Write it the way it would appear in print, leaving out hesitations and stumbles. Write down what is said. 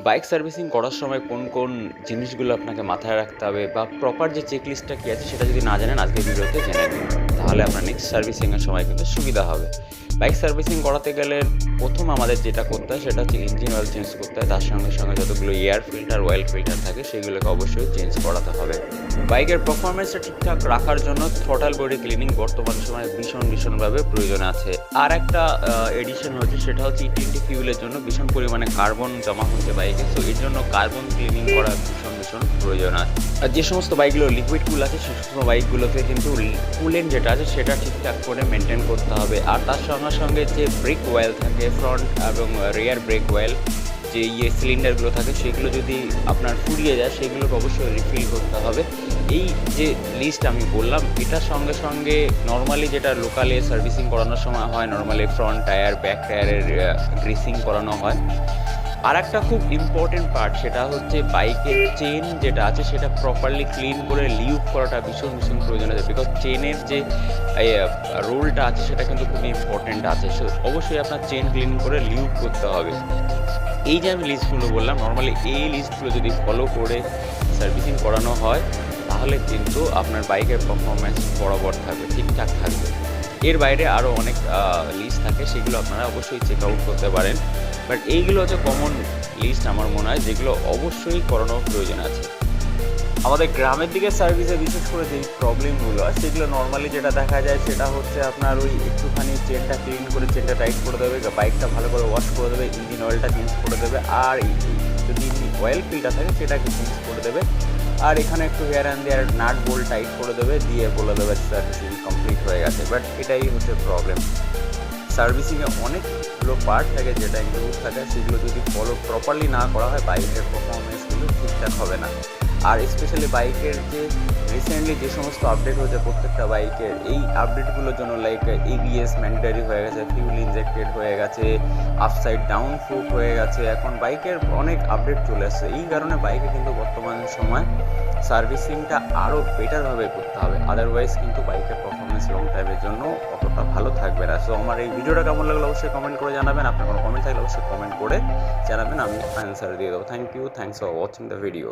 Bike servicing করার সময় কোন কোন জিনিসগুলো আপনাকে মাথায় রাখতে হবে বা প্রপার যে চেকলিস্টটা কী আছে সেটা যদি না জানেন আজকের ভিডিওতে জেনে নিন, তাহলে আপনার নেক্সট সার্ভিসিংয়ের সময় কিন্তু সুবিধা হবে। বাইক সার্ভিসিং করাতে গেলে প্রথম আমাদের যেটা করতে হয় সেটা হচ্ছে ইঞ্জিন অয়েল চেঞ্জ করতে হয়, তার সঙ্গে সঙ্গে যতগুলো এয়ার ফিল্টার অয়েল ফিল্টার থাকে সেগুলোকে অবশ্যই চেঞ্জ করাতে হবে। বাইকের পারফরমেন্সটা ঠিকঠাক রাখার জন্য থ্রটাল বডি ক্লিনিং বর্তমান সময়ে ভীষণভাবে প্রয়োজন আছে। আর একটা এডিশন হচ্ছে সেটা হচ্ছে E20 ফিউলের জন্য ভীষণ পরিমাণে কার্বন জমা হচ্ছে বাইকে, সো এর জন্য কার্বন ক্লিনিং করা ভীষণ প্রয়োজন আছে। আর যে সমস্ত বাইকগুলো লিকুইড কুল আছে সে সমস্ত বাইকগুলোতে কিন্তু কুলেন্ট যেটা আছে সেটা ঠিকঠাক করে মেনটেন করতে হবে। আর তার সঙ্গে সঙ্গে যে ব্রেক অয়েল থাকে, ফ্রন্ট এবং রিয়ার ব্রেক অয়েল যে সিলিন্ডারগুলো থাকে সেগুলো যদি আপনার ফুরিয়ে যায় সেগুলোকে অবশ্যই রিফিল করতে হবে। এই যে লিস্ট আমি বললাম এটার সঙ্গে সঙ্গে নর্মালি যেটা লোকালে সার্ভিসিং করানোর সময় হয়, নর্মালি ফ্রন্ট টায়ার ব্যাক টায়ারের গ্রিসিং করানো হয়। আর একটা খুব ইম্পর্টেন্ট পার্ট সেটা হচ্ছে বাইকের চেন যেটা আছে সেটা প্রপারলি ক্লিন করে লিউব করাটা ভীষণ প্রয়োজন আছে, বিকজ চেনের যে রোলটা আছে সেটা কিন্তু খুবই ইম্পর্টেন্ট আছে। সো অবশ্যই আপনার চেন ক্লিন করে লিউব করতে হবে। এই যে আমি লিস্টগুলো বললাম, নর্মালি এই লিস্টগুলো যদি ফলো করে সার্ভিসিং করানো হয় তাহলে কিন্তু আপনার বাইকের পারফরমেন্স বরাবর থাকবে, ঠিকঠাক থাকবে। এর বাইরে আরও অনেক লিস্ট থাকে, সেগুলো আপনারা অবশ্যই চেক আউট করতে পারেন, বাট এইগুলো হচ্ছে কমন লিস্ট আমার মনে হয় যেগুলো অবশ্যই করানোর প্রয়োজন আছে। আমাদের গ্রামের দিকে সার্ভিসে বিশেষ করে যেই প্রবলেমগুলো হয় সেগুলো নর্মালি যেটা দেখা যায় সেটা হচ্ছে আপনার ওই একটুখানি চেনটা ক্লিন করে চেনটা টাইট করে দেবে, বাইকটা ভালো করে ওয়াশ করে দেবে, ইঞ্জিন অয়েলটা চেঞ্জ করে দেবে, আর যদি অয়েল ফিল্টার থাকে সেটাকে চেঞ্জ করে দেবে, আর এখানে একটু here and there nut bolt tight করে দেবে, দিয়ে বলে দেবে সার্ভিসিং কমপ্লিট হয়ে গেছে। বাট এটাই হচ্ছে প্রবলেম। সার্ভিসিংয়ে অনেকগুলো পার্ট থাকে যেটা ইনক্লুড থাকে, সেগুলো যদি ফলো প্রপারলি না করা হয় বাইকের পারফরমেন্সগুলো ঠিকঠাক হবে না। আর স্পেশালি বাইকের যে রিসেন্টলি যে সমস্ত আপডেট হয়েছে প্রত্যেকটা বাইকের, এই আপডেটগুলোর জন্য লাইক ABS ম্যান্ডেটারি হয়ে গেছে, ফিউল ইনজেক্টেড হয়ে গেছে, আপসাইড ডাউন ফুট হয়ে গেছে, এখন বাইকের অনেক আপডেট চলে আসছে। এই কারণে বাইকে কিন্তু বর্তমান সময় সার্ভিসিংটা আরও বেটারভাবে করতে হবে, আদারওয়াইজ কিন্তু বাইকের পারফরমেন্স লং টাইমের জন্য অতটা ভালো থাকবে না। সো আমার এই ভিডিওটা কেমন লাগলো অবশ্যই কমেন্ট করে জানাবেন, আপনার কোনো কমেন্ট থাকলে অবশ্যই কমেন্ট করে জানাবেন, আমি অ্যান্সার দিয়ে দেবো। Thank you, thanks for watching the video.